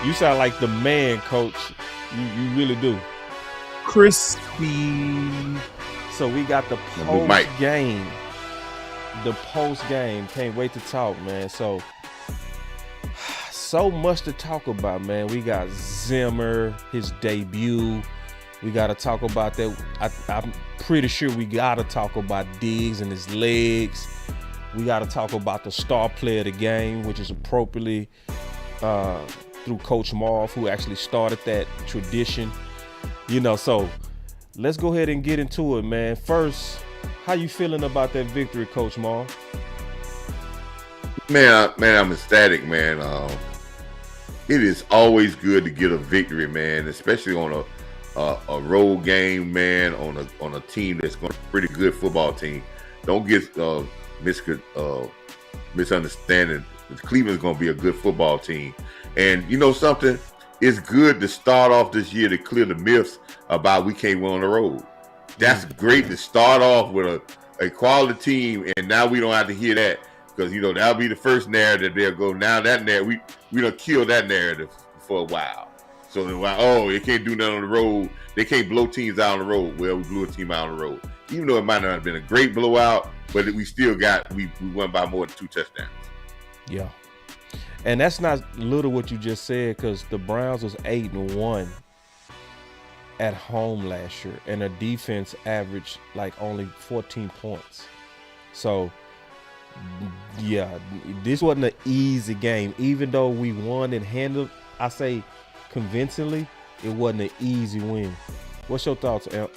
You sound like the man, Coach. You really do. Crispy. So we got the post game. The post game. Can't wait to talk, man. So much to talk about, man. We got Zimmer, his debut. We got to talk about that. I'm pretty sure we got to talk about Diggs and his legs. We got to talk about the star player of the game, which is appropriately through Coach Marv, who actually started that tradition. So let's go ahead and get into it, man. First, how you feeling about that victory, Coach Marv? Man, I'm ecstatic, man. It is always good to get a victory, man, especially on a road game, man, on a team that's going to be a pretty good football team. Don't get misunderstanding. Cleveland's going to be a good football team. And you know something? It's good to start off this year to clear the myths about we can't win on the road. That's great to start off with a quality team, and now we don't have to hear that because, that'll be the first narrative they'll go. Now that narrative, we done killed that narrative for a while. So they can't do nothing on the road. They can't blow teams out on the road. Well, we blew a team out on the road. Even though it might not have been a great blowout, but we still we won by more than 2 touchdowns. Yeah. And that's not little what you just said, because the Browns was 8-1 at home last year, and their defense averaged like only 14 points. So, yeah, this wasn't an easy game. Even though we won and handled, I say convincingly, it wasn't an easy win. What's your thoughts, A.M.P?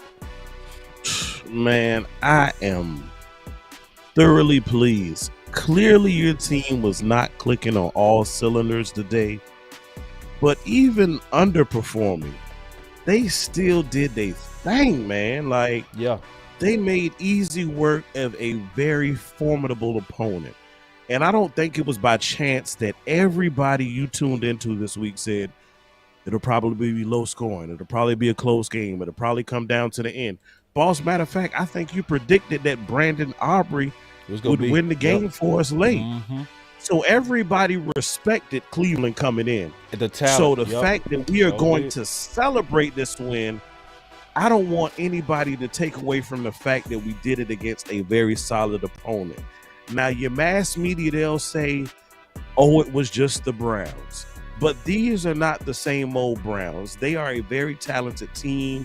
Man, I am thoroughly pleased. Clearly, your team was not clicking on all cylinders today, but even underperforming, they still did their thing, man. They made easy work of a very formidable opponent. And I don't think it was by chance that everybody you tuned into this week said it'll probably be low scoring. It'll probably be a close game. It'll probably come down to the end. Boss, matter of fact, I think you predicted that Brandon Aubrey would win the game for us late. Mm-hmm. So everybody respected Cleveland coming in. So the fact that we are going to celebrate this win, I don't want anybody to take away from the fact that we did it against a very solid opponent. Now, your mass media, they'll say, it was just the Browns. But these are not the same old Browns. They are a very talented team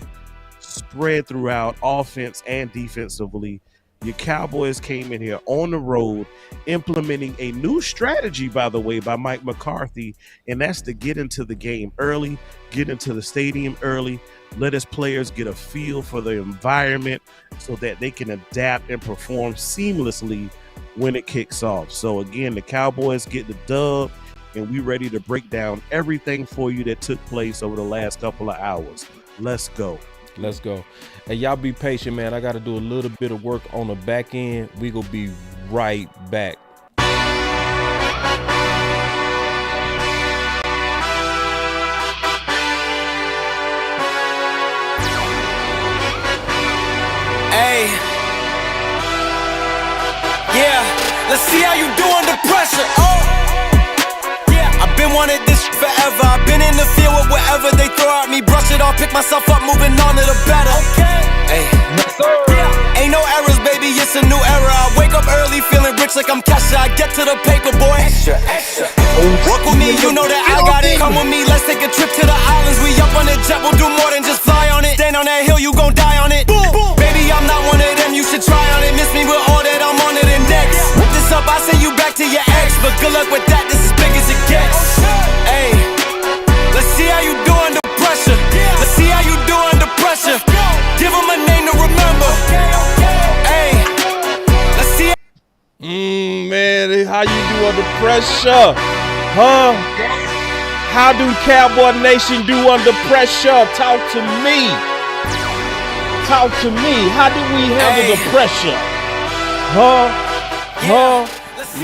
spread throughout offense and defensively. Your Cowboys came in here on the road implementing a new strategy, by the way, by Mike McCarthy, and that's to get into the game early, get into the stadium early, let his players get a feel for the environment so that they can adapt and perform seamlessly when it kicks off. So again, the Cowboys get the dub, and we ready to break down everything for you that took place over the last couple of hours. Let's go. Let's go. And y'all be patient, man. I got to do a little bit of work on the back end. We gonna be right back. Hey. Yeah. Let's see how you do under pressure. I've been wanting this forever. I've been in the field with whatever they throw at me. Brush it off, pick myself up, moving on to the better. Hey. Ain't no errors, baby, it's a new era. I wake up early, feeling rich like I'm Kesha. I get to the paper, boy. Extra. Work with me, you know that I got it. Come with me, let's take a trip to the islands. We up on the jet, we'll do more than just fly on it. Stand on that hill, you gon' die on it. Boom. Baby, I'm not one of them, you should try on it. Miss me with all that, I'm on to the next. Whip this up, I send you back to your ex. But good luck with that, this is big as it gets. Hey, let's see how you do under pressure. Let's see how you do under pressure. Give them a name to remember. Hey, let's see. Man, how you do under pressure? Huh? How do Cowboy Nation do under pressure? Talk to me. Talk to me. How do we handle the pressure?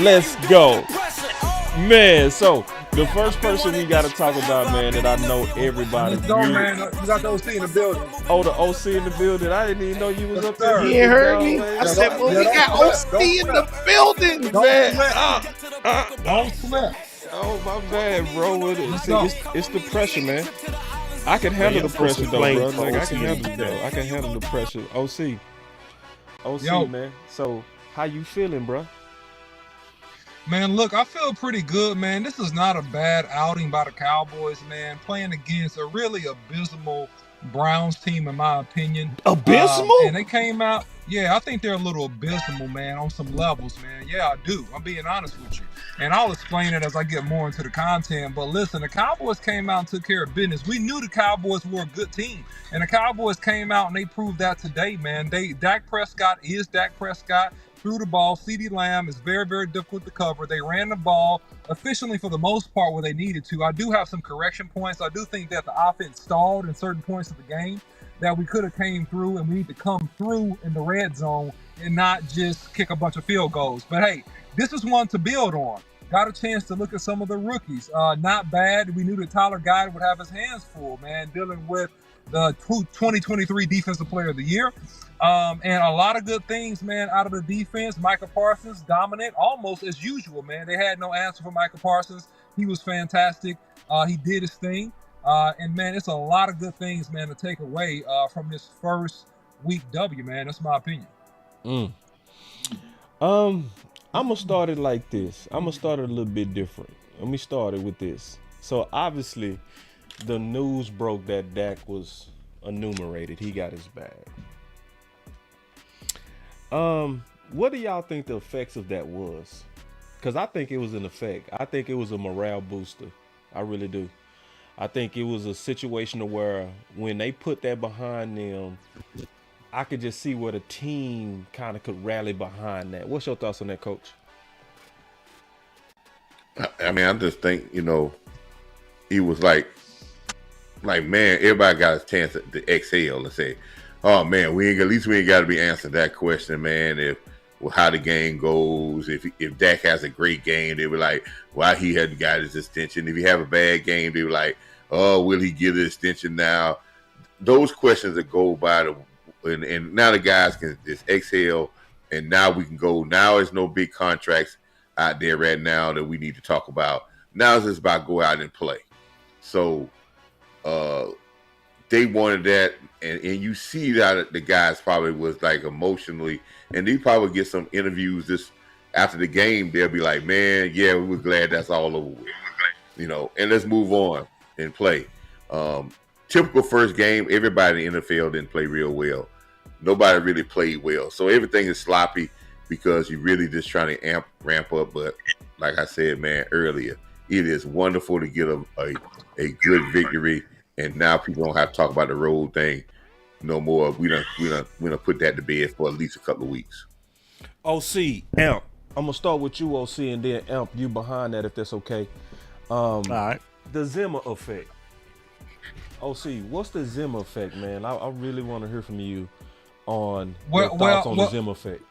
Let's go. Man, so the first person we got to talk about, man, that I know everybody. Let's go, man. We got the OC in the building. Oh, the OC in the building. I didn't even know you was up there. You heard me? I said, well, we got OC in the building, man. Don't slip. Oh my bad, bro. It's the pressure, man. I can handle the y'all supposed pressure to though, blame bro. Like I OC can handle it and though. I can handle the pressure. OC, Yo. man. So how you feeling, bro? Man, look, I feel pretty good, man. This is not a bad outing by the Cowboys, man. Playing against a really abysmal Browns team, in my opinion. Abysmal? And they came out, yeah, I think they're a little abysmal, man, on some levels, man. Yeah, I do. I'm being honest with you. And I'll explain it as I get more into the content. But listen, the Cowboys came out and took care of business. We knew the Cowboys were a good team. And the Cowboys came out and they proved that today, man. Dak Prescott is Dak Prescott. Threw the ball. CeeDee Lamb is very, very difficult to cover. They ran the ball efficiently for the most part where they needed to. I do have some correction points. I do think that the offense stalled in certain points of the game that we could have came through, and we need to come through in the red zone and not just kick a bunch of field goals. But hey, this is one to build on. Got a chance to look at some of the rookies. Not bad. We knew that Tyler Guide would have his hands full, man, dealing with the 2023 Defensive Player of the Year. And a lot of good things, man, out of the defense. Micah Parsons dominant, almost as usual, man. They had no answer for Micah Parsons. He was fantastic. He did his thing. And, man, it's a lot of good things, man, to take away from this first week W, man. That's my opinion. I'm going to start it like this. I'm going to start it a little bit different. Let me start it with this. So, obviously, the news broke that Dak was enumerated. He got his bag. What do y'all think the effects of that was? Because I think it was an effect. I think it was a morale booster. I really do. I think it was a situation where when they put that behind them, I could just see where the team kind of could rally behind that. What's your thoughts on that, Coach? I mean, I just think, he was like, man, everybody got a chance to exhale and say, oh man, at least we ain't got to be answering that question, man. How the game goes, if Dak has a great game, they were like, why he hadn't got his extension. If he have a bad game, they were like, oh, will he get the extension now? Those questions that go by, and now the guys can just exhale, and now we can go. Now there's no big contracts out there right now that we need to talk about. Now it's just about go out and play. So they wanted that, and you see that the guys probably was like emotionally, and they probably get some interviews this after the game. They'll be like, man, yeah, we were glad that's all over with, and let's move on and play. Typical first game, everybody in the NFL didn't play real well. Nobody really played well. So everything is sloppy because you're really just trying to ramp up. But like I said, man, earlier, it is wonderful to get a good victory. And now people don't have to talk about the road thing no more. We done put that to bed for at least a couple of weeks. OC, A.M.P. I'm gonna start with you, OC, and then A.M.P. you behind that, if that's okay. All right. The Zimmer effect. OC, what's the Zimmer effect, man? I really want to hear from you on your thoughts on the Zimmer effect.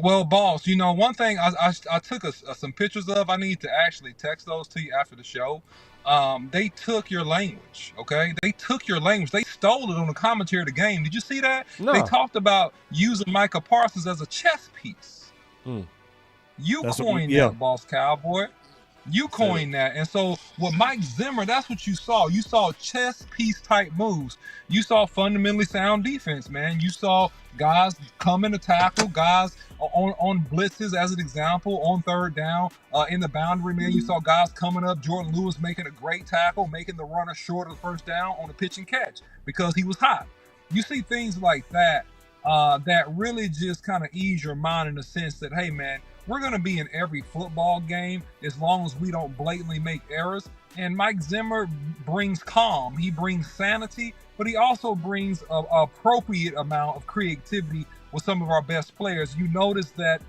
Well, boss, one thing I took some pictures of. I need to actually text those to you after the show. They took your language, okay? They took your language. They stole it on the commentary of the game. Did you see that? No. They talked about using Micah Parsons as a chess piece. You coined that, Boss Cowboy. You coined that. And so with Mike Zimmer, that's what you saw. You saw chess piece type moves. You saw fundamentally sound defense, man. You saw guys come in to tackle, guys on blitzes as an example, on third down, in the boundary, man. You saw guys coming up, Jordan Lewis making a great tackle, making the runner short of the first down on a pitch and catch because he was hot. You see things like that that really just kind of ease your mind in the sense that, hey, man, we're going to be in every football game as long as we don't blatantly make errors. And Mike Zimmer brings calm. He brings sanity, but he also brings an appropriate amount of creativity with some of our best players. You notice that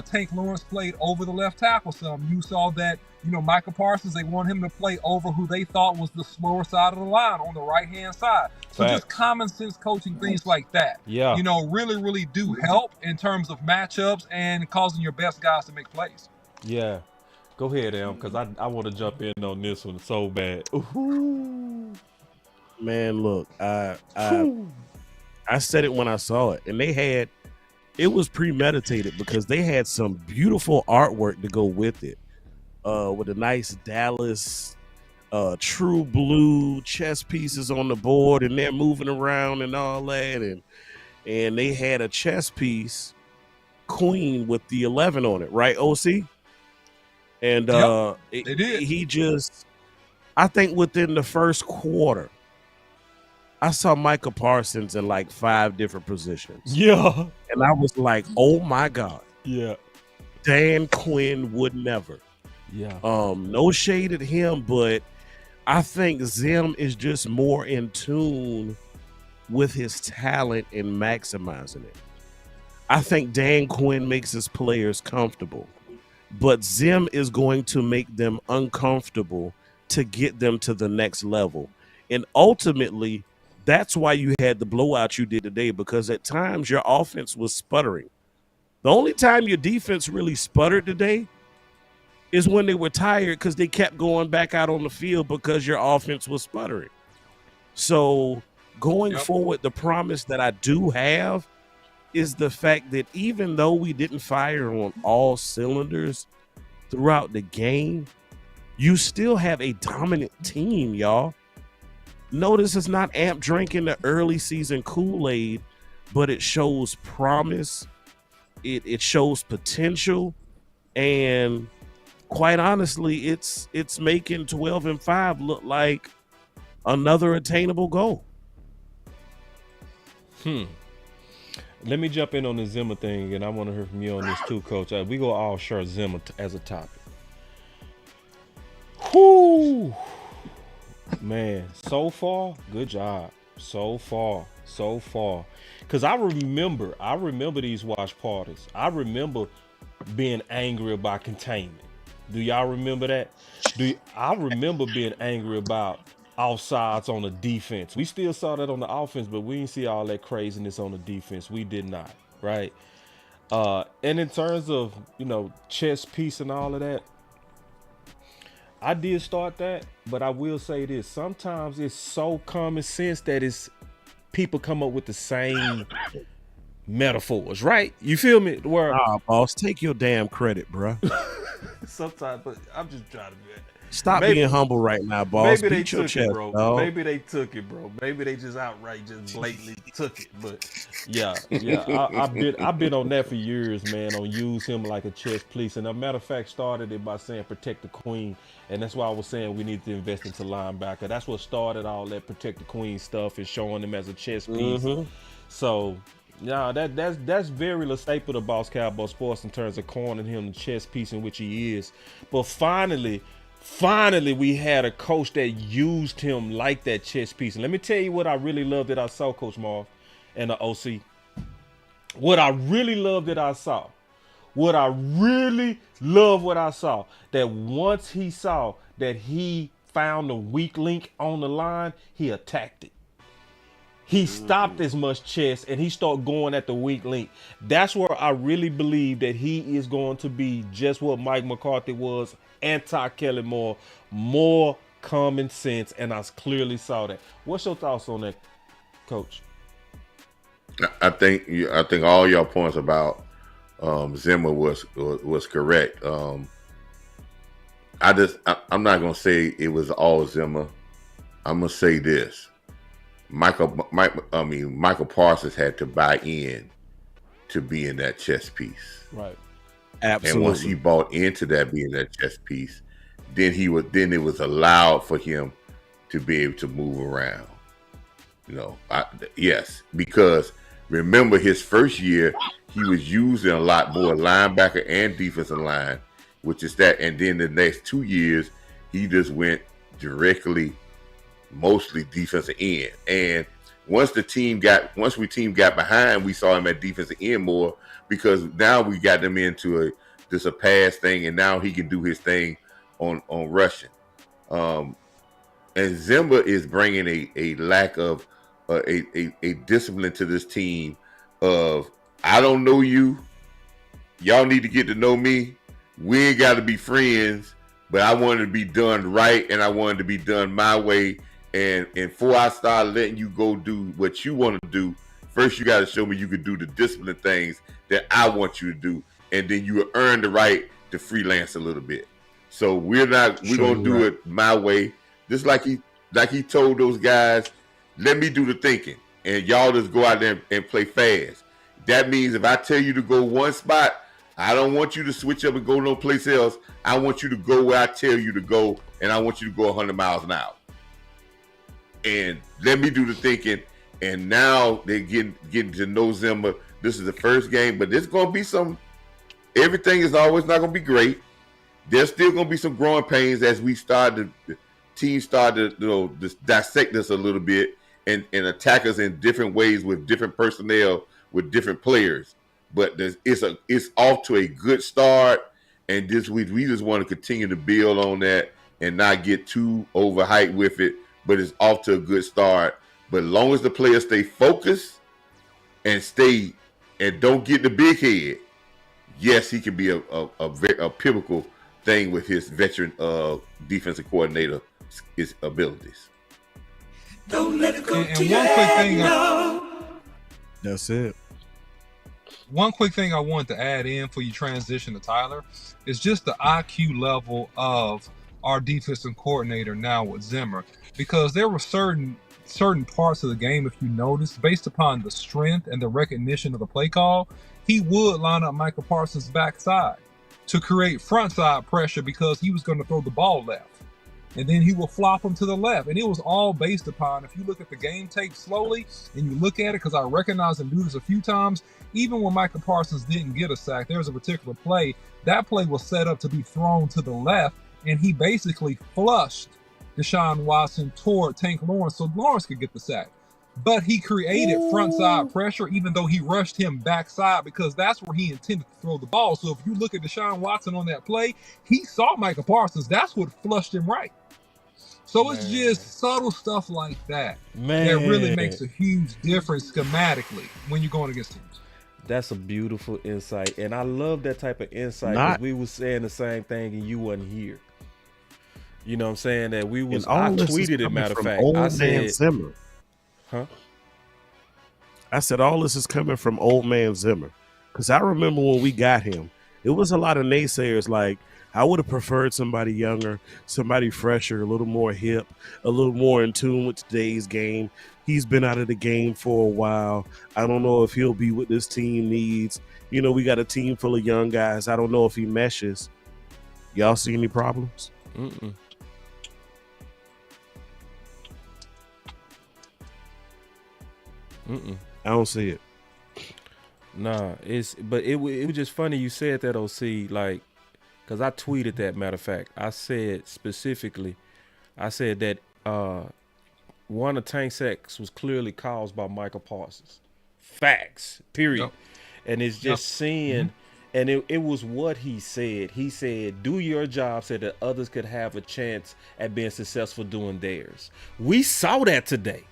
Tank Lawrence played over the left tackle some. You saw that, Micah Parsons, they want him to play over who they thought was the slower side of the line on the right-hand side. So just common sense coaching, things like that, really, really do help in terms of matchups and causing your best guys to make plays. Yeah. Go ahead, Em, because I want to jump in on this one so bad. Ooh. Man, look, I said it when I saw it, and it was premeditated because they had some beautiful artwork to go with it. with a nice Dallas true blue chess pieces on the board, and they're moving around and all that, and they had a chess piece queen with the 11 on it, right, OC? And they did. He just, I think within the first quarter, I saw Micah Parsons in like 5 different positions. Yeah. And I was like, oh my God. Yeah. Dan Quinn would never. Yeah. No shade at him, but I think Zim is just more in tune with his talent and maximizing it. I think Dan Quinn makes his players comfortable, but Zim is going to make them uncomfortable to get them to the next level. And ultimately, that's why you had the blowout you did today, because at times your offense was sputtering. The only time your defense really sputtered today is when they were tired, because they kept going back out on the field because your offense was sputtering. So going forward, the promise that I do have is the fact that even though we didn't fire on all cylinders throughout the game, you still have a dominant team, y'all. Notice it's not A.M.P drinking the early season Kool-Aid, but it shows promise. It shows potential, and quite honestly, it's making 12-5 look like another attainable goal. Let me jump in on the Zimmer thing, and I want to hear from you on this too, Coach. We go all share Zimmer as a topic. Whoo, man! So far, good job. So far. Because I remember these watch parties. I remember being angry about containment. Do y'all remember that? I remember being angry about offsides on the defense. We still saw that on the offense, but we didn't see all that craziness on the defense. We did not, right? And in terms of, chess piece and all of that, I did start that, but I will say this. Sometimes it's so common sense that people come up with the same metaphors, right? You feel me? Boss, take your damn credit, bro. Sometimes, but I'm just trying to be. Stop being humble right now, boss. Maybe Beat they your took chest, it, bro. dog. Maybe they took it, bro. Maybe they just outright, just blatantly took it. But yeah. I've been on that for years, man. On use him like a chess piece, and a matter of fact, started it by saying protect the queen, and that's why I was saying we need to invest into linebacker. That's what started all that protect the queen stuff, is showing him as a chess piece. So. Yeah, that's very the staple of Boss Cowboy Sports in terms of calling him the chess piece in which he is. But finally, we had a coach that used him like that chess piece. And let me tell you what I really loved that I saw, Coach Marv and the OC. What I really loved that I saw. That once he saw that he found a weak link on the line, he attacked it. He stopped as much chess and he started going at the weak link. That's where I really believe that he is going to be just what Mike McCarthy was, anti-Kellen Moore, more common sense, and I clearly saw that. What's your thoughts on that, Coach? I think all your points about Zimmer was correct. I'm not gonna say it was all Zimmer. I'm gonna say this. Michael Parsons had to buy in to be in that chess piece. Right. Absolutely. And once he bought into that being that chess piece, then it was allowed for him to be able to move around. Yes, because remember his first year, he was using a lot more linebacker and defensive line, which is that. And then the next 2 years, he just went directly mostly defensive end. And once we team got behind, we saw him at defensive end more, because now we got them into a pass thing, and now he can do his thing on rushing. And Zimmer is bringing a lack of a discipline to this team of, I don't know you, y'all need to get to know me. We ain't got to be friends, but I wanted to be done right, and I wanted to be done my way. And before I start letting you go do what you want to do, first you got to show me you can do the discipline things that I want you to do, and then you will earn the right to freelance a little bit. So we're gonna do it my way. Just like he told those guys, let me do the thinking, and y'all just go out there and play fast. That means if I tell you to go one spot, I don't want you to switch up and go no place else. I want you to go where I tell you to go, and I want you to go 100 miles an hour. And let me do the thinking. And now they're getting to know Zimmer. This is the first game, but there's gonna be some. Everything is always not gonna be great. There's still gonna be some growing pains as the team started to dissect us a little bit and attack us in different ways with different personnel, with different players. But it's off to a good start, and this week we just want to continue to build on that and not get too overhyped with it. But it's off to a good start. But as long as the players stay focused and don't get the big head, yes, he can be a pivotal thing with his veteran defensive coordinator, his abilities. Don't let it go. And one quick thing. That's it. One quick thing I wanted to add in for you transition to Tyler is just the IQ level of our defensive coordinator now with Zimmer, because there were certain parts of the game, if you notice, based upon the strength and the recognition of the play call, he would line up Micah Parsons' backside to create front side pressure because he was going to throw the ball left. And then he will flop him to the left. And it was all based upon, if you look at the game tape slowly and you look at it, because I recognize him do this a few times, even when Micah Parsons didn't get a sack, there was a particular play. That play was set up to be thrown to the left, and he basically flushed Deshaun Watson toward Tank Lawrence so Lawrence could get the sack. But he created front side pressure, even though he rushed him backside, because that's where he intended to throw the ball. So if you look at Deshaun Watson on that play, he saw Micah Parsons. That's what flushed him right. So it's just subtle stuff like that that really makes a huge difference schematically when you're going against teams. That's a beautiful insight. And I love that type of insight, because we were saying the same thing and you wasn't here. You know what I'm saying? That we was, I tweeted it, matter of fact. I said, Zimmer. Huh? I said all this is coming from old man Zimmer, because I remember when we got him, it was a lot of naysayers like, I would have preferred somebody younger, somebody fresher, a little more hip, a little more in tune with today's game. He's been out of the game for a while. I don't know if he'll be what this team needs. You know, we got a team full of young guys. I don't know if he meshes. Y'all see any problems? Mm-mm. I don't see it. Nah, it was just funny you said that, OC, like, because I tweeted that, matter of fact. I said specifically, that one of Tank sacks was clearly caused by Micah Parsons. Facts, period. Yep. And it's just seeing, and it was what he said. He said, do your job so that others could have a chance at being successful doing theirs. We saw that today.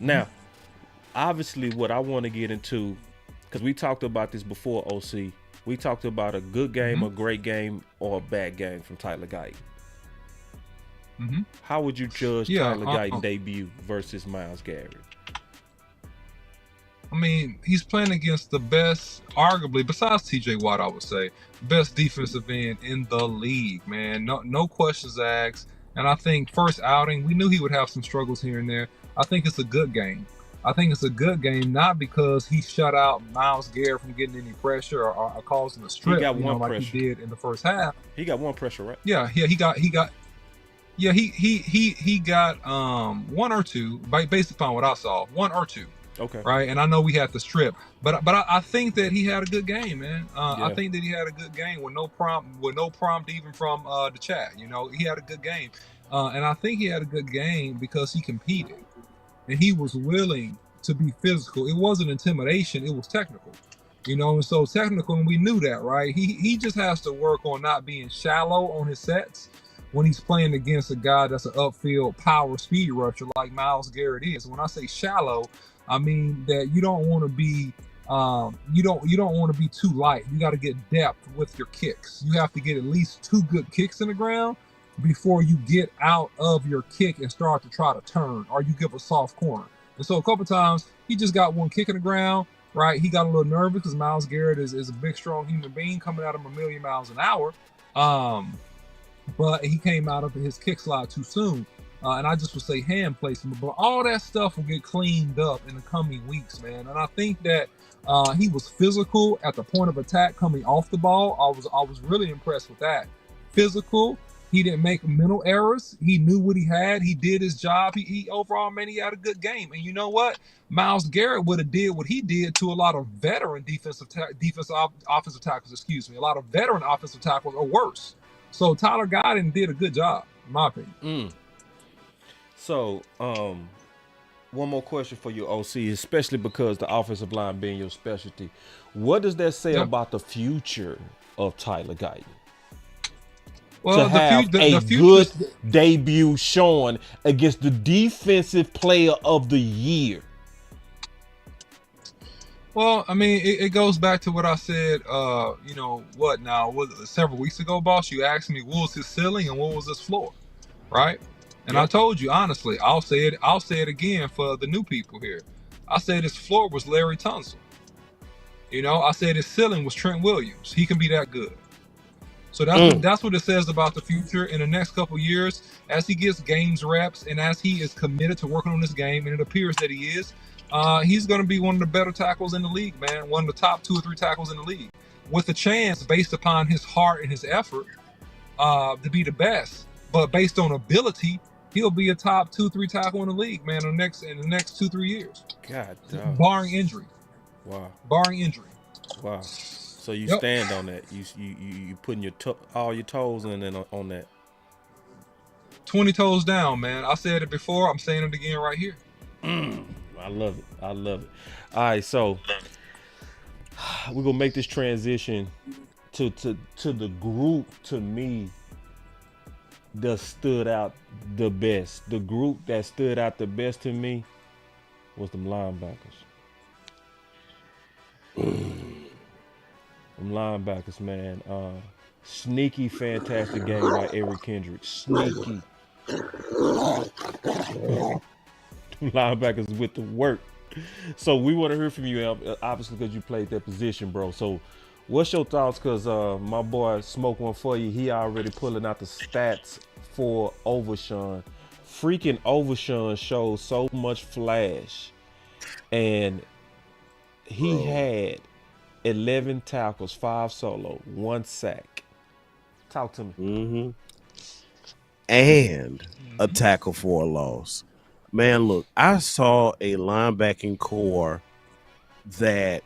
Now, obviously what I want to get into, because we talked about this before, OC, we talked about a good game, a great game, or a bad game from Tyler Guyton. How would you judge Tyler Guyton debut versus Myles Garrett? I mean, he's playing against the best, arguably, besides TJ Watt, I would say, best defensive end in the league, man. No questions asked. And I think first outing, we knew he would have some struggles here and there. I think it's a good game. Not because he shut out Myles Garrett from getting any pressure or causing a strip, he got one like pressure. He did in the first half. He got one pressure, right? He got one or two, based upon what I saw, one or two. Okay. Right, and I know we had the strip, but I think that he had a good game, man. I think that he had a good game with no prompt even from the chat. You know, he had a good game, and I think he had a good game because he competed and he was willing to be physical. It wasn't intimidation; it was technical. You know, and so technical, and we knew that, right? He just has to work on not being shallow on his sets when he's playing against a guy that's an upfield power speed rusher like Myles Garrett is. When I say shallow, I mean that you don't want to be you don't want to be too light. You got to get depth with your kicks. You have to get at least 2 good kicks in the ground before you get out of your kick and start to try to turn, or you give a soft corner. And so a couple times he just got one kick in the ground, right? He got a little nervous because Myles Garrett is a big, strong human being coming out of a million miles an hour. But he came out of his kick slide too soon. And I just would say hand placement. But all that stuff will get cleaned up in the coming weeks, man. And I think that he was physical at the point of attack coming off the ball. I was really impressed with that. Physical. He didn't make mental errors. He knew what he had. He did his job. He overall, man, he had a good game. And you know what? Myles Garrett would have did what he did to a lot of veteran offensive tackles. Excuse me, a lot of veteran offensive tackles or worse. So Tyler Godden did a good job, in my opinion. So, one more question for you, OC, especially because the offensive line being your specialty. What does that say about the future of Tyler Guyton? Well, to have a good debut showing against the defensive player of the year. Well, I mean, it goes back to what I said, several weeks ago, boss. You asked me what was his ceiling and what was his floor, right? And I told you, honestly, I'll say it again for the new people here. I said his floor was Larry Tunsil. I said his ceiling was Trent Williams. He can be that good. So that's what it says about the future in the next couple of years as he gets games reps and as he is committed to working on this game, and it appears that he is. He's going to be one of the better tackles in the league, man. One of the top 2 or 3 tackles in the league, with a chance based upon his heart and his effort to be the best. But based on ability, he'll be a top 2 or 3 tackle in the league, man. In the next 2-3 years. God damn. Barring injury. Wow. Barring injury. Wow. So you stand on that. You putting all your toes in on that. 20 toes down, man. I said it before. I'm saying it again right here. I love it. All right, so we're gonna make this transition to the group to me that stood out the best. The group that stood out the best to me was them linebackers. Them linebackers, man. Sneaky, fantastic game by Eric Kendrick. Sneaky. Linebackers with the work. So we want to hear from you, obviously, because you played that position, bro. So what's your thoughts? Because my boy Smoke One For You, he already pulling out the stats for Overshawn. Freaking Overshawn shows so much flash. And he had 11 tackles, 5 solo, 1 sack. Talk to me. Mm-hmm. And a tackle for a loss. Man, look, I saw a linebacking core that,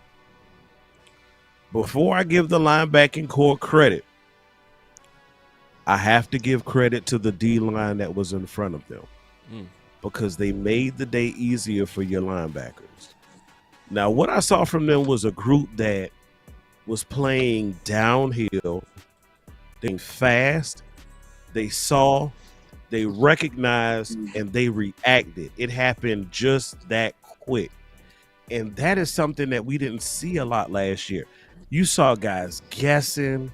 before I give the linebacking core credit, I have to give credit to the D-line that was in front of them, because they made the day easier for your linebackers. Now, what I saw from them was a group that was playing downhill. They fast, they saw, they recognized, and they reacted. It happened just that quick. And that is something that we didn't see a lot last year. You saw guys guessing.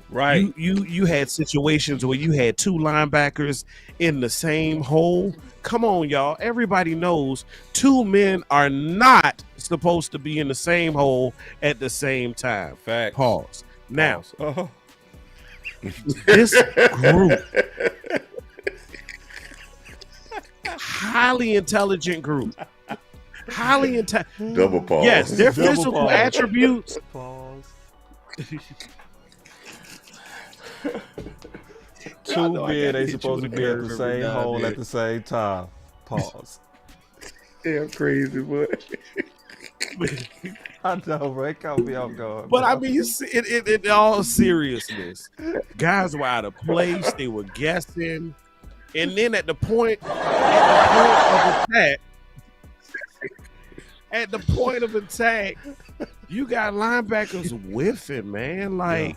Right. You had situations where you had 2 linebackers in the same hole. Come on, y'all. Everybody knows 2 men are not supposed to be in the same hole at the same time. Fact. Pause. Now, Uh-huh. This group, highly intelligent group. Highly intelligent. Double pause. Yes, their Double physical pause. attributes. Pause. I 2 know I men gotta ain't hit you supposed to with a be at curve the every same now and hole then. at the same time. Pause. Damn crazy, boy. I know, bro. It can't be off guard. But bro. I mean, you see, in all seriousness, guys were out of place. They were guessing, and then at the point of attack, you got linebackers whiffing, man. Like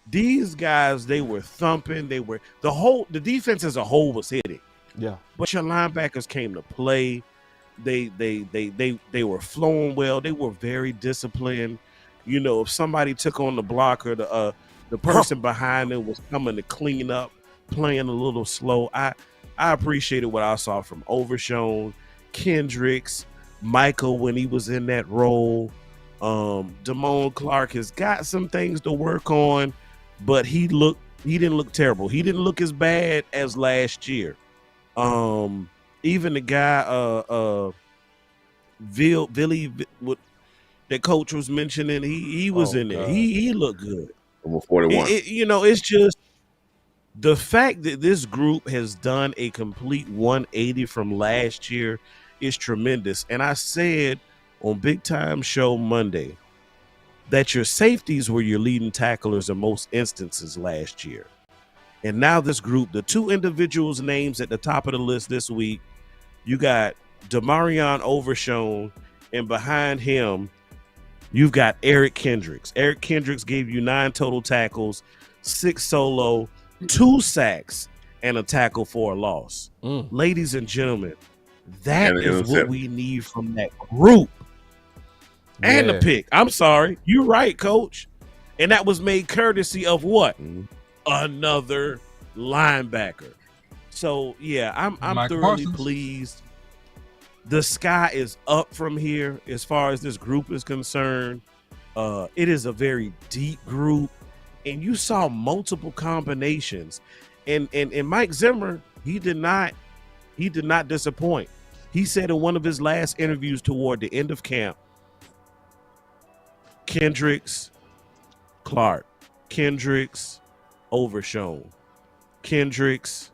these guys, they were thumping. They were the defense as a whole was hitting. Yeah. But your linebackers came to play. They were flowing well. They were very disciplined. You know, if somebody took on the blocker, the person behind them was coming to clean up, playing a little slow. I appreciated what I saw from Overshawn, Kendricks, Michael when he was in that role. Damone Clark has got some things to work on, but he didn't look terrible. He didn't look as bad as last year. Even the guy Billy, that coach was mentioning, he was in there. He looked good. Number 41. It's just the fact that this group has done a complete 180 from last year is tremendous. And I said on Big Time Show Monday that your safeties were your leading tacklers in most instances last year. And now this group, the two individuals' names at the top of the list this week, you got Demarion Overshown, and behind him, you've got Eric Kendricks. Eric Kendricks gave you 9 total tackles, 6 solo, 2 sacks, and a tackle for a loss. Ladies and gentlemen, that is what we need from that group. And the pick. I'm sorry. You're right, Coach. And that was made courtesy of what? Another linebacker. So, yeah, I'm thoroughly pleased. The sky is up from here as far as this group is concerned. It is a very deep group, and you saw multiple combinations. And Mike Zimmer, he did not disappoint. He said in one of his last interviews toward the end of camp, Kendricks, Clark, Kendricks, Overshown, Kendricks,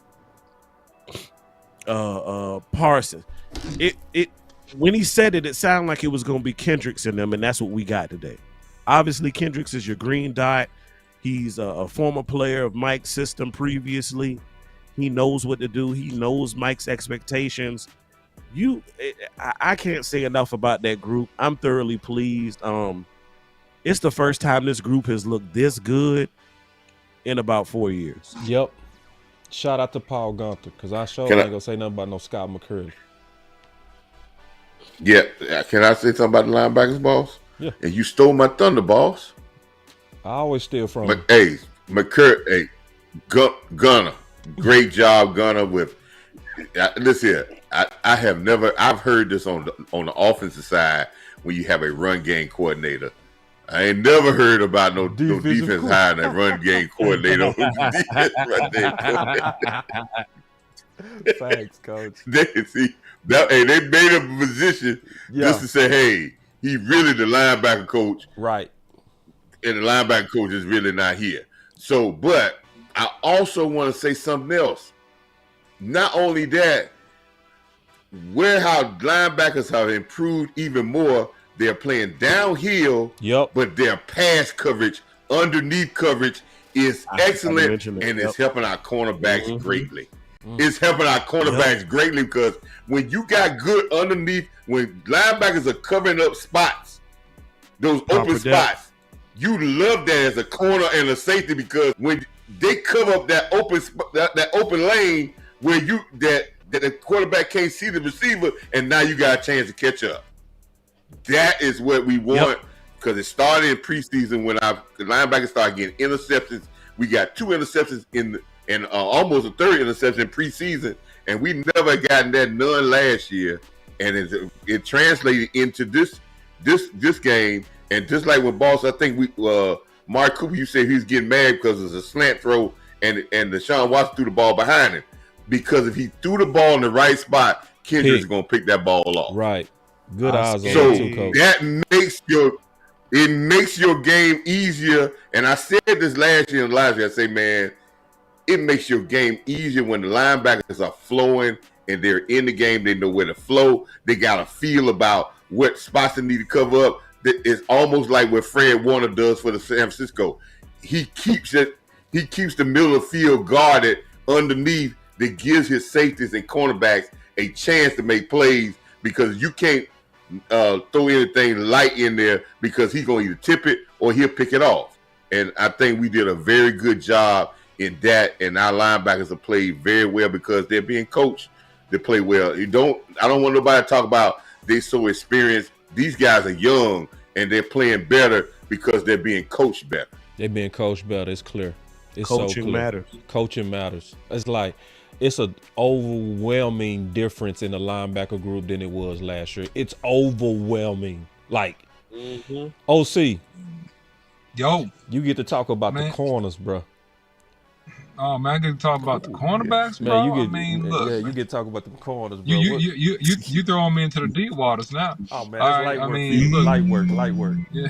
Parsons. When he said it sounded like it was going to be Kendricks in them, and that's what we got today. Obviously, Kendricks is your green dot. He's a former player of Mike's system previously. He knows what to do. He knows Mike's expectations. I can't say enough about that group. I'm thoroughly pleased. It's the first time this group has looked this good in about 4 years. Yep. Shout out to Paul Gunther, because I ain't going to say nothing about no Scott McCurdy. Yeah. Can I say something about the linebackers, boss? Yeah. And you stole my thunder, boss. I always steal from him. Hey, McCurdy, Gunner. Great job, Gunner. Listen here. I've heard this on the offensive side when you have a run game coordinator. I ain't never heard about no defense higher than run game coordinator. Thanks, Coach. They made up a position just to say, hey, he really the linebacker coach. Right. And the linebacker coach is really not here. So, but I also want to say something else. Not only that, how linebackers have improved even more. They're playing downhill, but their pass coverage, underneath coverage is excellent, and it's helping our cornerbacks greatly. It's helping our cornerbacks greatly because when you got good underneath, when linebackers are covering up spots, those open spots, you love that as a corner and a safety because when they cover up that open lane where that the quarterback can't see the receiver, and now you got a chance to catch up. That is what we want because it started in preseason when the linebackers started getting interceptions. We got 2 interceptions and almost a 3rd interception in preseason, and we never gotten that none last year. And it translated into this game. And just like with Boss, I think Mark Cooper, you said he was getting mad because it's a slant throw and Deshaun Watson threw the ball behind him. Because if he threw the ball in the right spot, Kendrick's going to pick that ball off. Right. Good eyes on so that too, Coach. That makes your game easier. And I said this last year, I say, man, it makes your game easier when the linebackers are flowing and they're in the game. They know where to flow. They got a feel about what spots they need to cover up. It's almost like what Fred Warner does for the San Francisco. He keeps the middle of the field guarded underneath that gives his safeties and cornerbacks a chance to make plays because you can't throw anything light in there because he's going to either tip it or he'll pick it off. And I think we did a very good job in that, and our linebackers have played very well because they're being coached to play well. I don't want nobody to talk about they're so experienced. These guys are young, and they're playing better because they're being coached better. They're being coached better. It's clear. It's Coaching so clear. matters. Coaching matters. It's an overwhelming difference in the linebacker group than it was last year. It's overwhelming. Like, OC. Yo, you get to talk about man. the corners, bro. Oh man, I get to talk about the cornerbacks, Man, bro. I mean, look, you get to talk about the corners, bro. you throwing me into the deep waters now. Oh man, All that's right, light I work. mean, look, light work. yeah.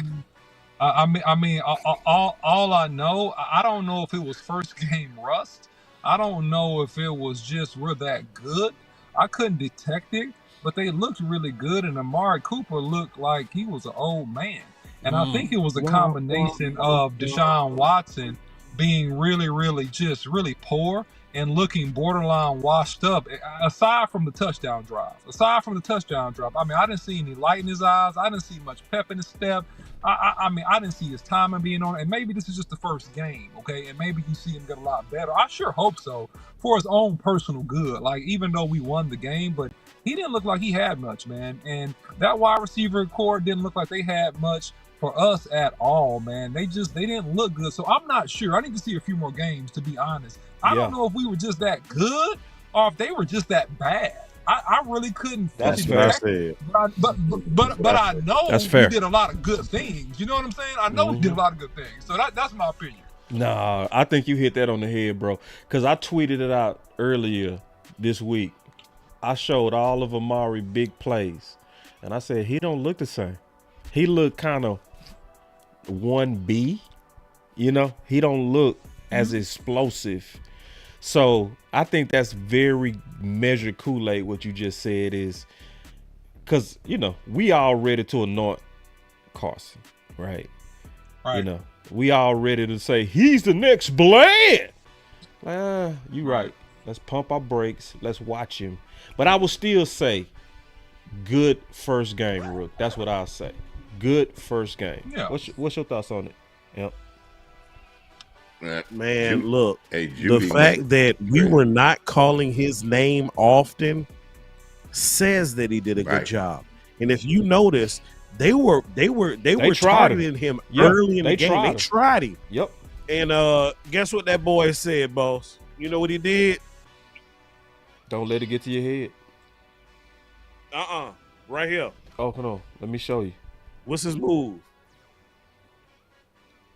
I mean, all I know, I don't know if it was first game rust. I don't know if it was just we're that good. I couldn't detect it, but they looked really good, and Amari Cooper looked like he was an old man. And I think it was a combination of Deshaun Watson being really just really poor and looking borderline washed up. Aside from the touchdown drive, I mean, I didn't see any light in his eyes. I didn't see much pep in his step. I mean, I didn't see his timing being on it. And maybe this is just the first game, okay? And maybe you see him get a lot better. I sure hope so for his own personal good. Like, even though we won the game, but he didn't look like he had much, man. And that wide receiver core didn't look like they had much for us at all, man. They didn't look good. So I'm not sure. I need to see a few more games, to be honest. I don't know if we were just that good or if they were just that bad. I really couldn't. That's fair. But I know we did a lot of good things. You know what I'm saying? I know we did a lot of good things. So that's my opinion. Nah, I think you hit that on the head, bro. Because I tweeted it out earlier this week. I showed all of Amari big plays. And I said, he don't look the same. He looked kind of 1B. You know, he don't look as explosive. So I think that's very measured Kool-Aid. What you just said is because, you know, we all ready to anoint Carson, right? You know, we all ready to say he's the next Bland. You right. Let's pump our brakes. Let's watch him. But I will still say good first game, Rook. That's what I'll say. Good first game. Yeah. What's your thoughts on it? Yep. Man, look, the fact that we were not calling his name often says that he did a good job. And if you notice, they were targeting him early in the game. They tried him. Yep. And guess what that boy said, boss? You know what he did? Don't let it get to your head. Right here. Oh, hold on. Let me show you. What's his move?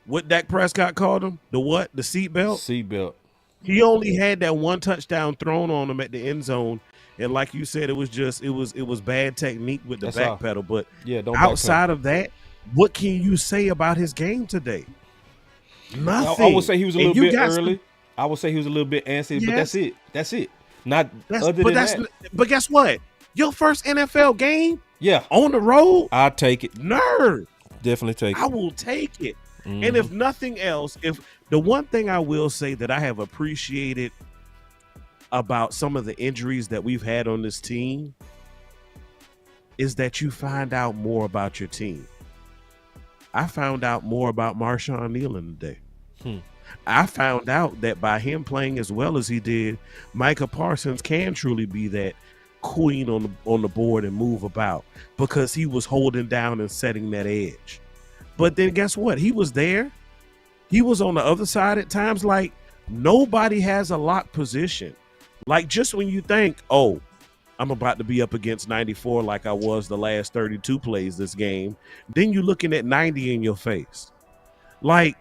What Dak Prescott called him? The what? The seatbelt? Seatbelt. He only had that one touchdown thrown on him at the end zone. And like you said, it was bad technique with the back pedal. But outside of that, what can you say about his game today? Nothing. I would say he was a little bit early. I would say he was a little bit antsy, but that's it. That's it. But guess what? Your first NFL game? Yeah. On the road? I'll take it. Nerve. Definitely take it. I will take it. And if nothing else, if the one thing I will say that I have appreciated about some of the injuries that we've had on this team is that you find out more about your team. I found out more about Marshawn Kneeland today. I found out that by him playing as well as he did, Micah Parsons can truly be that queen on the board and move about because he was holding down and setting that edge. But then guess what? He was there. He was on the other side at times. Like, nobody has a lock position. Like, just when you think, oh, I'm about to be up against 94 like I was the last 32 plays this game, then you're looking at 90 in your face. Like,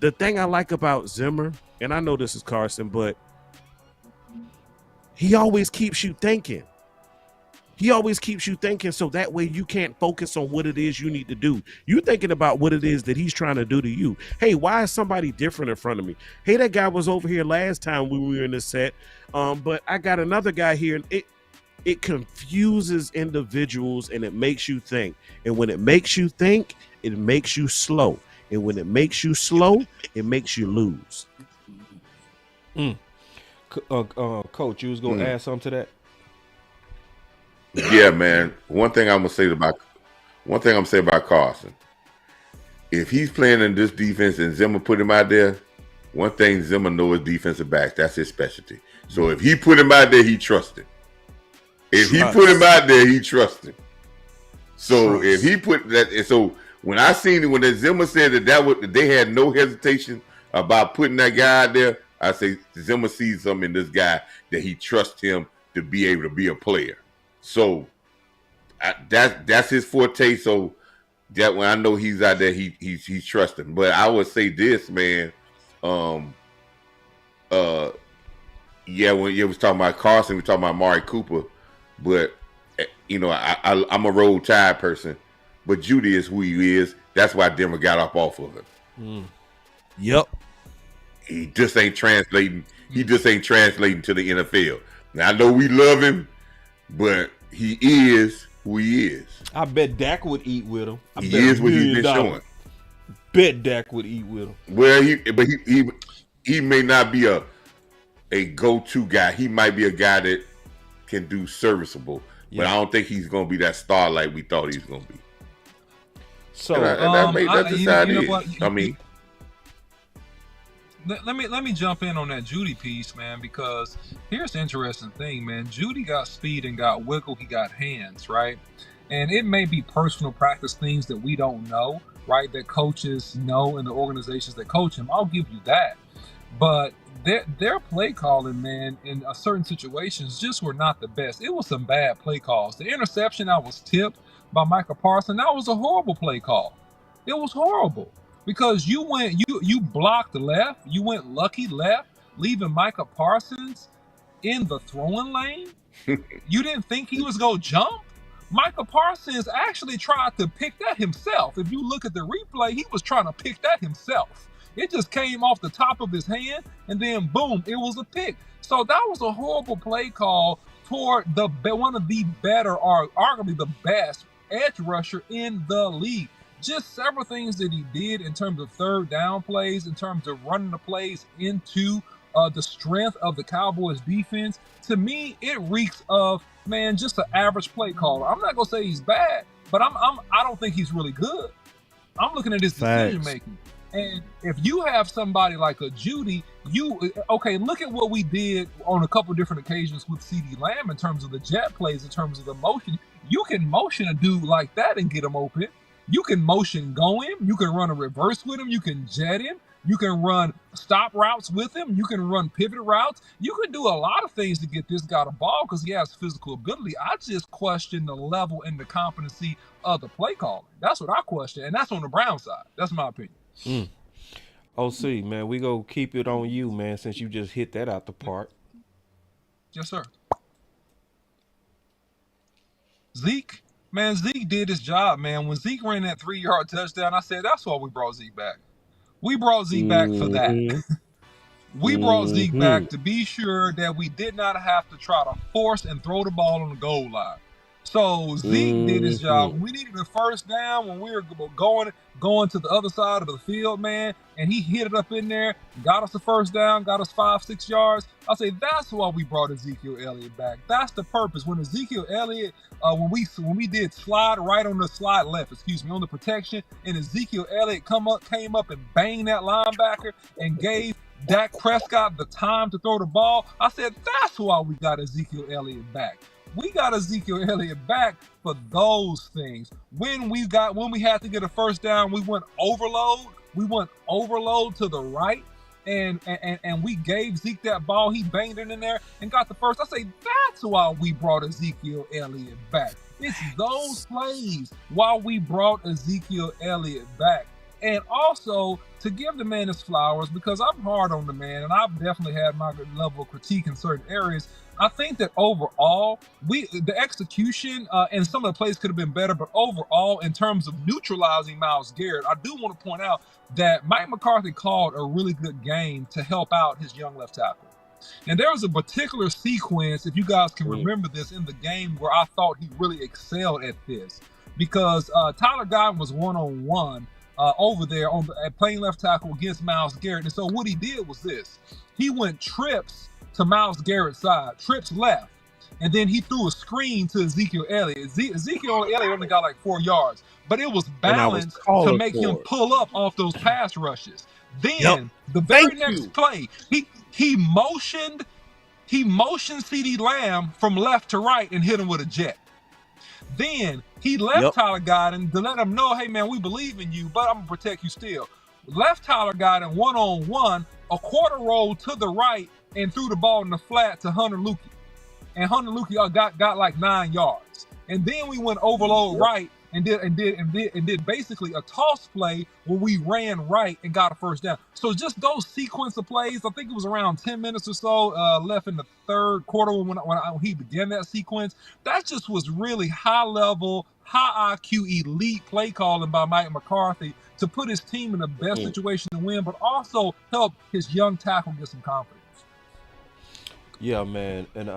the thing I like about Zimmer, and I know this is Carson, but he always keeps you thinking. He always keeps you thinking so that way you can't focus on what it is you need to do. You're thinking about what it is that he's trying to do to you. Hey, why is somebody different in front of me? Hey, that guy was over here last time we were in this set, but I got another guy here. And it confuses individuals and it makes you think. And when it makes you think, it makes you slow. And when it makes you slow, it makes you lose. Coach, you was going to add something to that? Yeah, man. One thing I'm gonna say about Carson, if he's playing in this defense and Zimmer put him out there, one thing Zimmer knows is defensive backs. That's his specialty. So if he put him out there, he trusts him. If he put him out there, he trusts him. So if he put that, and so when I seen it, when the Zimmer said that they had no hesitation about putting that guy out there, I say Zimmer sees something in this guy that he trusts him to be able to be a player. So that's his forte. So that when I know he's out there, he's trusting. But I would say this, man. Yeah, when you was talking about Carson, we talking about Amari Cooper, but you know, I'm a roll tide person, but Judy is who he is. That's why Denver got off of him. Yep. He just ain't translating. He just ain't translating to the NFL. Now I know we love him, but he is who he is. I bet Dak would eat with him. He is what he's been showing. Bet Dak would eat with him. Well, he may not be a go-to guy. He might be a guy that can do serviceable, but I don't think he's going to be that star like we thought he was going to be. So that's the side it is. I mean, let me jump in on that Judy piece, man, because here's the interesting thing, man. Judy got speed and got wiggle. He got hands, right? And it may be personal practice things that we don't know, right? That coaches know in the organizations that coach him. I'll give you that. But their play calling, man, in certain situations just were not the best. It was some bad play calls. The interception that was tipped by Micah Parsons, that was a horrible play call. It was horrible because you blocked left, you went lucky left, leaving Micah Parsons in the throwing lane. You didn't think he was going to jump? Micah Parsons actually tried to pick that himself. If you look at the replay, he was trying to pick that himself. It just came off the top of his hand, and then boom, it was a pick. So that was a horrible play call toward one of the better, or arguably the best edge rusher in the league. Just several things that he did in terms of third down plays, in terms of running the plays into the strength of the Cowboys defense. To me, it reeks of, man, just an average play caller. I'm not gonna say he's bad, but I don't think he's really good. I'm looking at his decision making. And if you have somebody like a Judy, look at what we did on a couple different occasions with CeeDee Lamb in terms of the jet plays, in terms of the motion. You can motion a dude like that and get him open. You can motion go him. You can run a reverse with him. You can jet him. You can run stop routes with him. You can run pivot routes. You can do a lot of things to get this guy the ball because he has physical ability. I just question the level and the competency of the play calling. That's what I question, and that's on the Brown side. That's my opinion. OC, man, we go keep it on you, man, since you just hit that out the park. Yes, sir. Zeke did his job, man. When Zeke ran that 3-yard touchdown, I said, that's why we brought Zeke back. We brought Zeke back for that. We brought Zeke back to be sure that we did not have to try to force and throw the ball on the goal line. So Zeke did his job. We needed a first down when we were going to the other side of the field, man, and he hit it up in there, got us a first down, got us 5-6 yards. I say that's why we brought Ezekiel Elliott back. That's the purpose. When Ezekiel Elliott, when we did slide right on the slide left, on the protection, and Ezekiel Elliott came up and banged that linebacker and gave Dak Prescott the time to throw the ball. I said that's why we got Ezekiel Elliott back. We got Ezekiel Elliott back for those things. When we had to get a first down, we went overload. We went overload to the right, and we gave Zeke that ball. He banged it in there and got the first. I say that's why we brought Ezekiel Elliott back. It's those plays why we brought Ezekiel Elliott back. And also to give the man his flowers, because I'm hard on the man, and I've definitely had my level of critique in certain areas. I think that overall, the execution and some of the plays could have been better, but overall, in terms of neutralizing Myles Garrett, I do want to point out that Mike McCarthy called a really good game to help out his young left tackle. And there was a particular sequence, if you guys can remember this, in the game where I thought he really excelled at this, because Tyler Godwin was one-on-one over there at playing left tackle against Myles Garrett. And so what he did was this. He went trips to Myles Garrett's side, trips left, and then he threw a screen to Ezekiel Elliott. Ezekiel Elliott only got like 4 yards, but it was balanced to make him pull up off those pass rushes. Then the very next play, he motioned CeeDee Lamb from left to right and hit him with a jet. Then he left Tyler Godwin to let him know, hey man, we believe in you, but I'm gonna protect you still. Left Tyler Godwin one-on-one, a quarter roll to the right, and threw the ball in the flat to Hunter Lukie. And Hunter Lukie got like 9 yards. And then we went overload right, and did basically a toss play where we ran right and got a first down. So just those sequence of plays, I think it was around 10 minutes or so left in the third quarter when he began that sequence. That just was really high level, high IQ, elite play calling by Mike McCarthy to put his team in the best situation to win, but also help his young tackle get some confidence. Yeah, man, and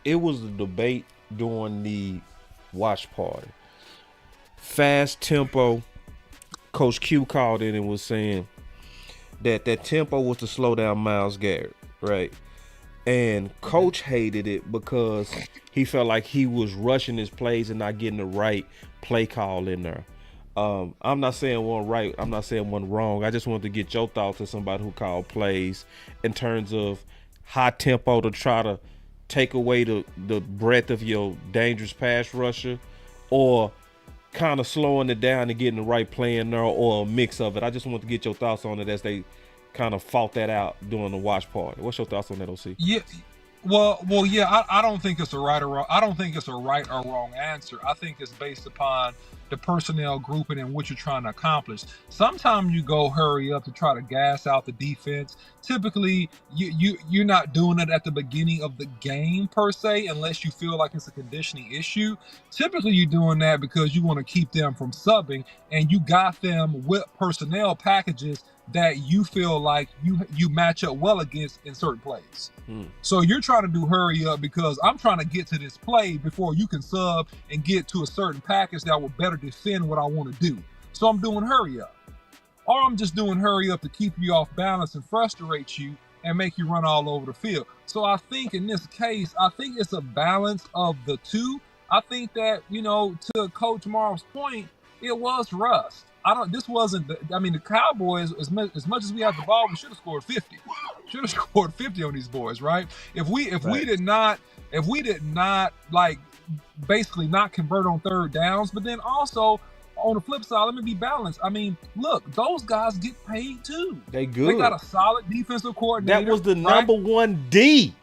it was a debate during the watch party. Fast tempo. Coach Q called in and was saying that tempo was to slow down Myles Garrett, right? And Coach hated it because he felt like he was rushing his plays and not getting the right play call in there. I'm not saying one right. I'm not saying one wrong. I just wanted to get your thoughts as somebody who called plays in terms of high tempo to try to take away the breadth of your dangerous pass rusher, or kind of slowing it down and getting the right play in there, or a mix of it. I just want to get your thoughts on it as they kind of fought that out during the watch party. What's your thoughts on that, OC? Yeah. Well, yeah. I don't think it's a right or wrong. I don't think it's a right or wrong answer. I think it's based upon the personnel grouping and what you're trying to accomplish. Sometimes you go hurry up to try to gas out the defense. Typically, you're not doing it at the beginning of the game per se, unless you feel like it's a conditioning issue. Typically, you're doing that because you want to keep them from subbing, and you got them with personnel packages that you feel like you match up well against in certain plays. So you're trying to do hurry up because I'm trying to get to this play before you can sub and get to a certain package that will better defend what I want to do. So I'm doing hurry up. Or I'm just doing hurry up to keep you off balance and frustrate you and make you run all over the field. So I think in this case, I think it's a balance of the two. I think that, to Coach Marv's point, it was rust. The Cowboys, as much as we have the ball, we should have scored 50. Should have scored 50 on these boys, right? If we did not like basically not convert on third downs, but then also on the flip side, let me be balanced. I mean, look, those guys get paid too. They good. They got a solid defensive coordinator. That was the number one D.